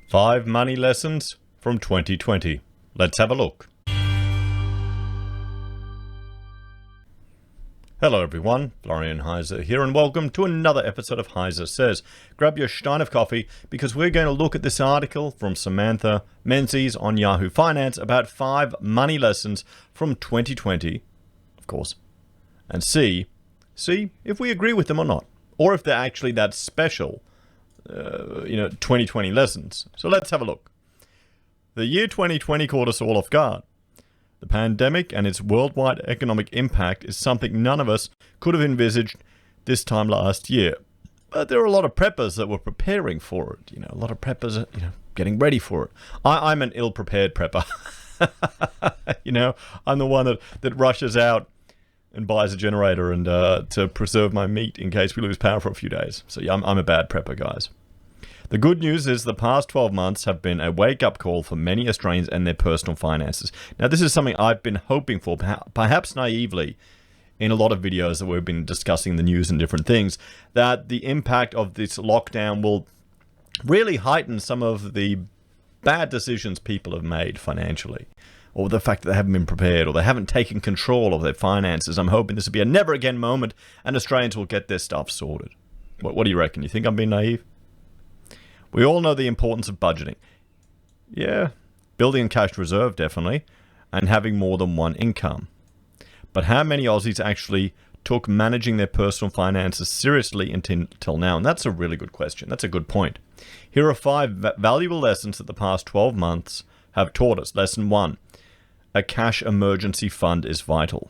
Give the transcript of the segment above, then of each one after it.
5 money lessons from 2020. Let's have a look. Hello everyone, Florian.Heise here, and welcome to another episode of HeiseSays. Grab your stein of coffee because we're going to look at this article from Samantha Menzies on Yahoo Finance about 5 money lessons from 2020, of course, and see if we agree with them or not, or if they're actually that special, 2020 lessons. So let's have a look. The year 2020 caught us all off guard. The pandemic and its worldwide economic impact is something none of us could have envisaged this time last year. But there are a lot of preppers that were preparing for it. A lot of preppers are, getting ready for it. I'm an ill-prepared prepper. I'm the one that rushes out and buys a generator and to preserve my meat in case we lose power for a few days. So yeah, I'm a bad prepper, guys. The good news is the past 12 months have been a wake-up call for many Australians and their personal finances. Now, this is something I've been hoping for, perhaps naively, in a lot of videos that we've been discussing the news and different things, that the impact of this lockdown will really heighten some of the bad decisions people have made financially, or the fact that they haven't been prepared, or they haven't taken control of their finances. I'm hoping this will be a never-again moment, and Australians will get their stuff sorted. What do you reckon? You think I'm being naive? We all know the importance of budgeting. Yeah, building a cash reserve, definitely, and having more than one income. But how many Aussies actually took managing their personal finances seriously until now? And that's a really good question. That's a good point. Here are 5 valuable lessons that the past 12 months have taught us. Lesson 1, a cash emergency fund is vital.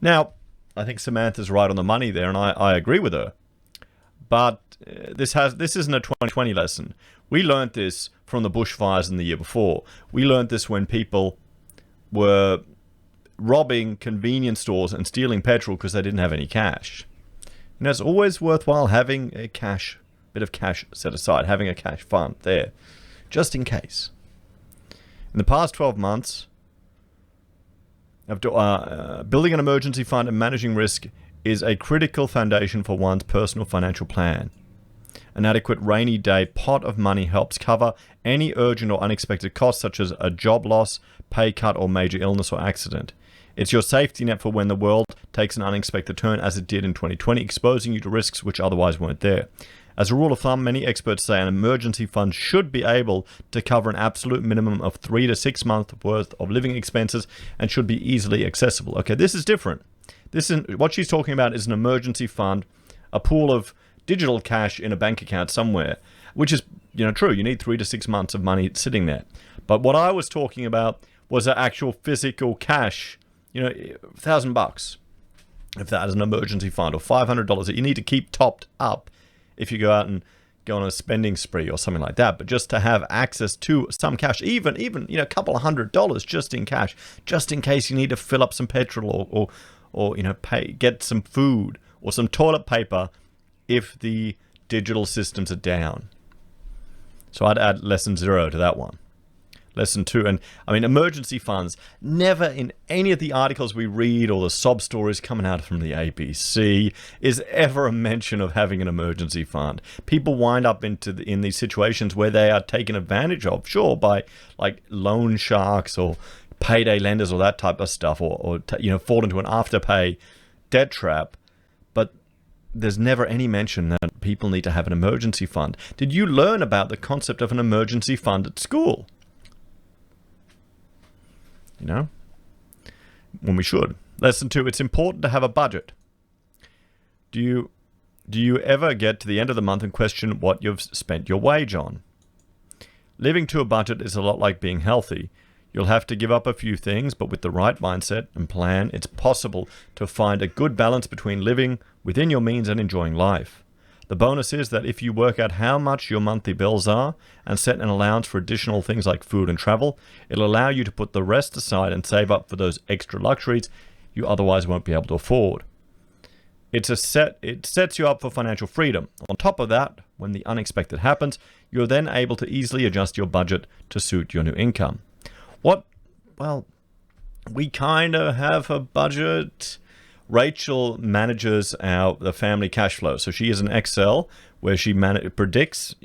Now, I think Samantha's right on the money there, and I agree with her. But this isn't a 2020 lesson. We learned this from the bushfires in the year before. We learned this when people were robbing convenience stores and stealing petrol because they didn't have any cash. It's always worthwhile having a bit of cash set aside, having a cash fund there, just in case. In the past 12 months, building an emergency fund and managing risk is a critical foundation for one's personal financial plan. An adequate rainy day pot of money helps cover any urgent or unexpected costs such as a job loss, pay cut, or major illness or accident. It's your safety net for when the world takes an unexpected turn, as it did in 2020, exposing you to risks which otherwise weren't there. As a rule of thumb, many experts say an emergency fund should be able to cover an absolute minimum of 3 to 6 months worth of living expenses and should be easily accessible. Okay, this is different. What she's talking about is an emergency fund, a pool of digital cash in a bank account somewhere, which is, true. You need 3 to 6 months of money sitting there. But what I was talking about was an actual physical cash, $1,000, if that is an emergency fund, or $500 that you need to keep topped up if you go out and go on a spending spree or something like that. But just to have access to some cash, even a couple of $100 just in cash, just in case you need to fill up some petrol or get some food or some toilet paper if the digital systems are down. So I'd add lesson 0 to that one. Lesson 2, and emergency funds, never in any of the articles we read or the sob stories coming out from the ABC is ever a mention of having an emergency fund. People wind up in these situations where they are taken advantage of, sure, by like loan sharks or payday lenders or that type of stuff, or fall into an afterpay debt trap. But there's never any mention that people need to have an emergency fund. Did you learn about the concept of an emergency fund at school? When we should. Lesson 2, it's important to have a budget. Do you ever get to the end of the month and question what you've spent your wage on? Living to a budget is a lot like being healthy. You'll have to give up a few things, but with the right mindset and plan, it's possible to find a good balance between living within your means and enjoying life. The bonus is that if you work out how much your monthly bills are and set an allowance for additional things like food and travel, it'll allow you to put the rest aside and save up for those extra luxuries you otherwise won't be able to afford. It sets you up for financial freedom. On top of that, when the unexpected happens, you're then able to easily adjust your budget to suit your new income. Well, we kind of have a budget. Rachel manages the family cash flow. So she has an Excel where she predicts,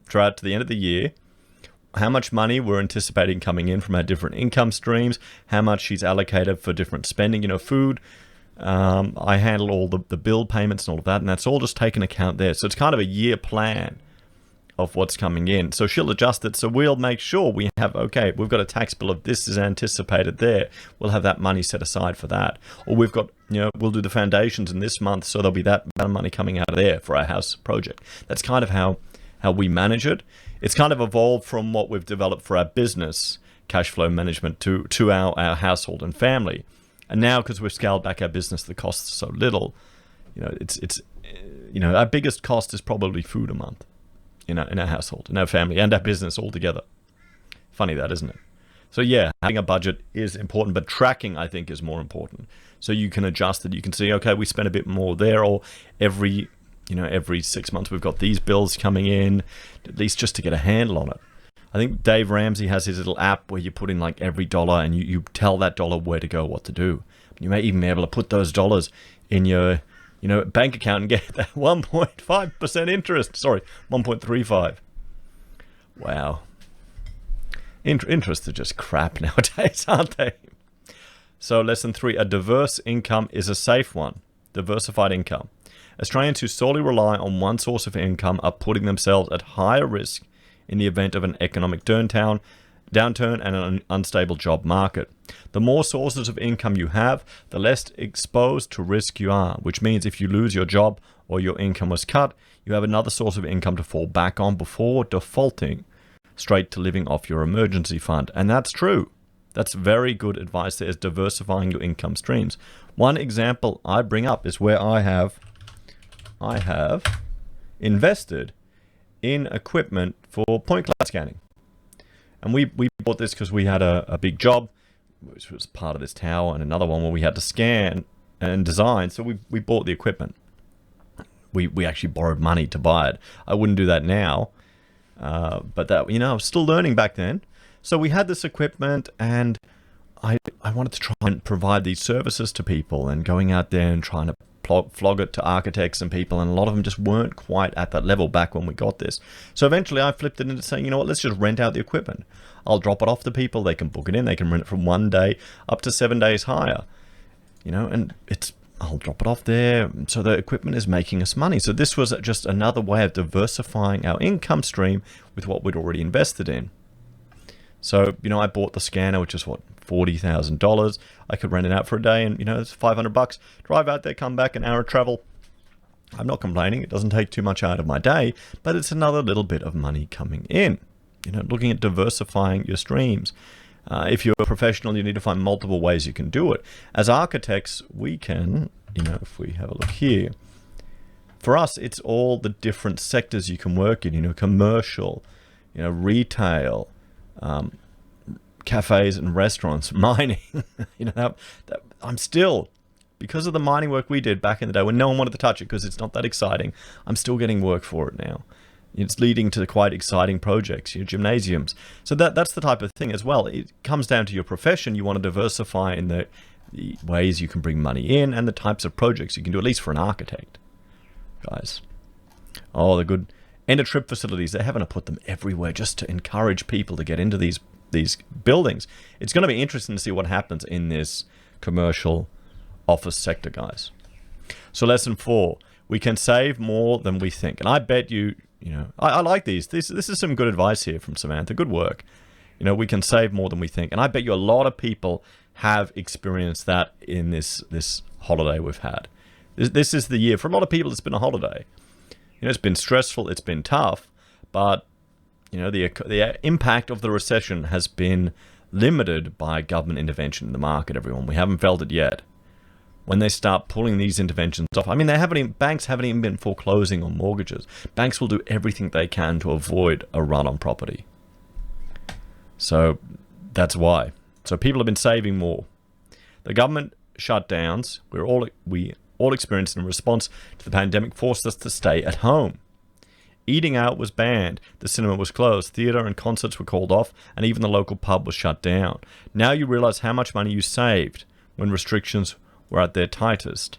throughout to the end of the year, how much money we're anticipating coming in from our different income streams, how much she's allocated for different spending, food. I handle all the bill payments and all of that, and that's all just taken account there. So it's kind of a year plan of what's coming in. So she'll adjust it. So we'll make sure we have, okay, we've got a tax bill of this is anticipated there. We'll have that money set aside for that. Or we've got, we'll do the foundations in this month, so there'll be that amount of money coming out of there for our house project. That's kind of how we manage it. It's kind of evolved from what we've developed for our business cash flow management to our household and family. And now, because we've scaled back our business, the costs are so little, it's our biggest cost is probably food a month, in our household, in our family, and our business all together. Funny that, isn't it? So yeah, having a budget is important, but tracking, I think, is more important. So you can adjust it. You can see, okay, we spent a bit more there, or every 6 months we've got these bills coming in, at least just to get a handle on it. I think Dave Ramsey has his little app where you put in like every dollar and you tell that dollar where to go, what to do. You may even be able to put those dollars in your bank account and get that 1.5% interest. Sorry, 1.35. Wow. Interests are just crap nowadays, aren't they? So lesson 3, a diverse income is a safe one. Diversified income. Australians who solely rely on one source of income are putting themselves at higher risk in the event of an economic downturn and an unstable job market. The more sources of income you have, the less exposed to risk you are, which means if you lose your job or your income was cut, you have another source of income to fall back on before defaulting straight to living off your emergency fund. And that's true. That's very good advice there, is diversifying your income streams. One example I bring up is where I have invested in equipment for point cloud scanning. And we bought this because we had a big job, which was part of this tower, and another one where we had to scan and design. So we bought the equipment. We actually borrowed money to buy it. I wouldn't do that now, but that I was still learning back then. So we had this equipment, and I wanted to try and provide these services to people, and going out there and trying to flog it to architects and people, and a lot of them just weren't quite at that level back when we got this. So eventually I flipped it into saying, let's just rent out the equipment. I'll drop it off to people, they can book it in, they can rent it from 1 day up to 7 days higher, and I'll drop it off there, so the equipment is making us money. So this was just another way of diversifying our income stream with what we'd already invested in. So, I bought the scanner, which is $40,000. I could rent it out for a day, and it's $500. Drive out there, come back, an hour of travel. I'm not complaining. It doesn't take too much out of my day, but it's another little bit of money coming in. Looking at diversifying your streams. If you're a professional, you need to find multiple ways you can do it. As architects, we can, if we have a look here, for us, it's all the different sectors you can work in. Commercial, retail, cafes and restaurants, mining. I'm still, because of the mining work we did back in the day when no one wanted to touch it because it's not that exciting, I'm still getting work for it now. It's leading to quite exciting projects, gymnasiums. So that's the type of thing as well. It comes down to your profession. You want to diversify in the ways you can bring money in and the types of projects you can do, at least for an architect. Guys, they're good. End of trip facilities, they're having to put them everywhere just to encourage people to get into these buildings. It's going to be interesting to see what happens in this commercial office sector, guys. So lesson 4, we can save more than we think. And I bet I like these. This is some good advice here from Samantha. Good work. We can save more than we think. And I bet you a lot of people have experienced that in this holiday we've had. This is the year. For a lot of people, it's been a holiday. It's been stressful, it's been tough, but the impact of the recession has been limited by government intervention in the market, everyone. We haven't felt it yet. When they start pulling these interventions off, banks haven't even been foreclosing on mortgages. Banks will do everything they can to avoid a run on property. So that's why. So people have been saving more. The government shutdowns, we all experienced in response to the pandemic, forced us to stay at home. Eating out was banned, the cinema was closed, theatre and concerts were called off, and even the local pub was shut down. Now you realize how much money you saved when restrictions were at their tightest.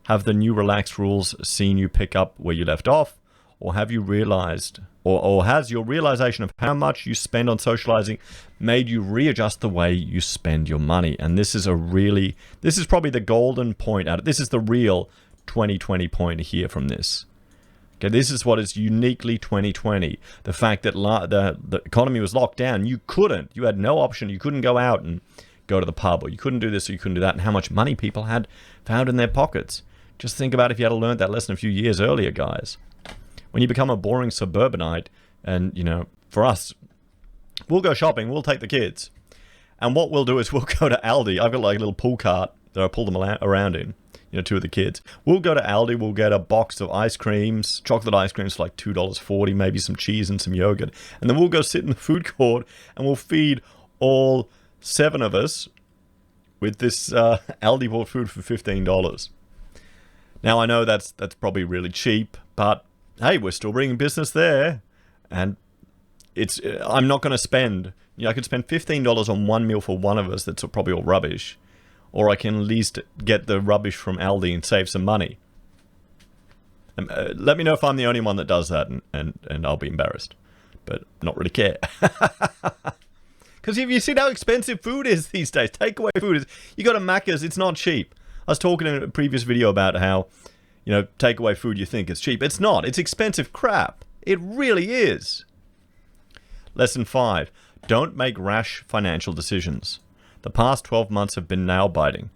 Have the new relaxed rules seen you pick up where you left off, Or have you realized, or has your realization of how much you spend on socializing made you readjust the way you spend your money? And this is probably the golden point out. This is the real 2020 point here from this. Okay, this is what is uniquely 2020. The fact that the economy was locked down. You had no option. You couldn't go out and go to the pub, or you couldn't do this, or you couldn't do that, and how much money people had found in their pockets. Just think about if you had learned that lesson a few years earlier, guys. When you become a boring suburbanite, and, you know, for us, we'll go shopping, we'll take the kids. And what we'll do is we'll go to Aldi. I've got like a little pull cart that I pull them around in. You know, two of the kids. We'll go to Aldi, we'll get a box of ice creams, chocolate ice creams for like $2.40, maybe some cheese and some yogurt. And then we'll go sit in the food court and we'll feed all 7 of us with this Aldi bought food for $15. Now, I know that's probably really cheap, but hey, we're still bringing business there. And I'm not going to spend, you know, I could spend $15 on one meal for one of us that's probably all rubbish. Or I can at least get the rubbish from Aldi and save some money. Let me know if I'm the only one that does that, and I'll be embarrassed. But not really care. Because if you see how expensive food is these days, takeaway food is, you go to Macca's, it's not cheap. I was talking in a previous video about how, you know, takeaway food you think is cheap. It's not. It's expensive crap. It really is. Lesson 5. Don't make rash financial decisions. The past 12 months have been nail-biting.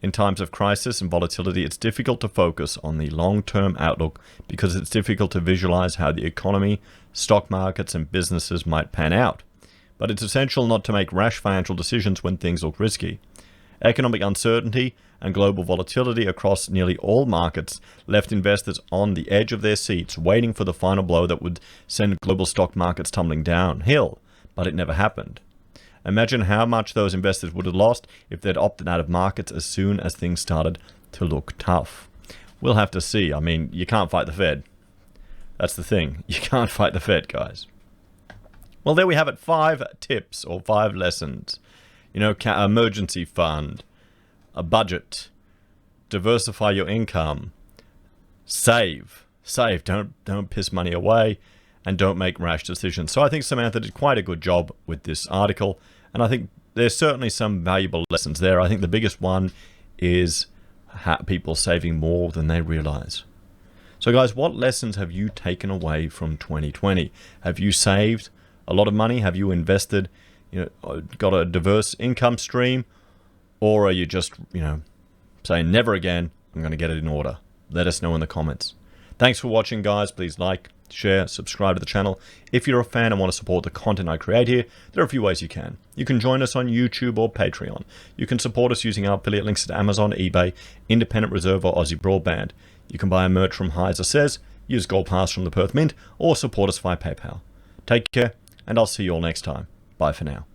In times of crisis and volatility, it's difficult to focus on the long-term outlook because it's difficult to visualize how the economy, stock markets, and businesses might pan out. But it's essential not to make rash financial decisions when things look risky. Economic uncertainty and global volatility across nearly all markets left investors on the edge of their seats, waiting for the final blow that would send global stock markets tumbling downhill, but it never happened. Imagine how much those investors would have lost if they'd opted out of markets as soon as things started to look tough. We'll have to see. I mean, you can't fight the Fed. That's the thing. You can't fight the Fed, guys. Well, there we have it. 5 tips or 5 lessons. You know, emergency fund, a budget, diversify your income, save. Don't piss money away. And don't make rash decisions. So I think Samantha did quite a good job with this article. And I think there's certainly some valuable lessons there. I think the biggest one is people saving more than they realize. So guys, what lessons have you taken away from 2020? Have you saved a lot of money? Have you invested, you know, got a diverse income stream? Or are you just, you know, saying never again, I'm going to get it in order? Let us know in the comments. Thanks for watching, guys. Please like, share, subscribe to the channel. If you're a fan and want to support the content I create here, there are a few ways you can. You can join us on YouTube or Patreon. You can support us using our affiliate links at Amazon, eBay, Independent Reserve, or AussieBroadband. You can buy a merch from HeiseSays, use Gold Pass from the Perth Mint, or support us via PayPal. Take care, and I'll see you all next time. Bye for now.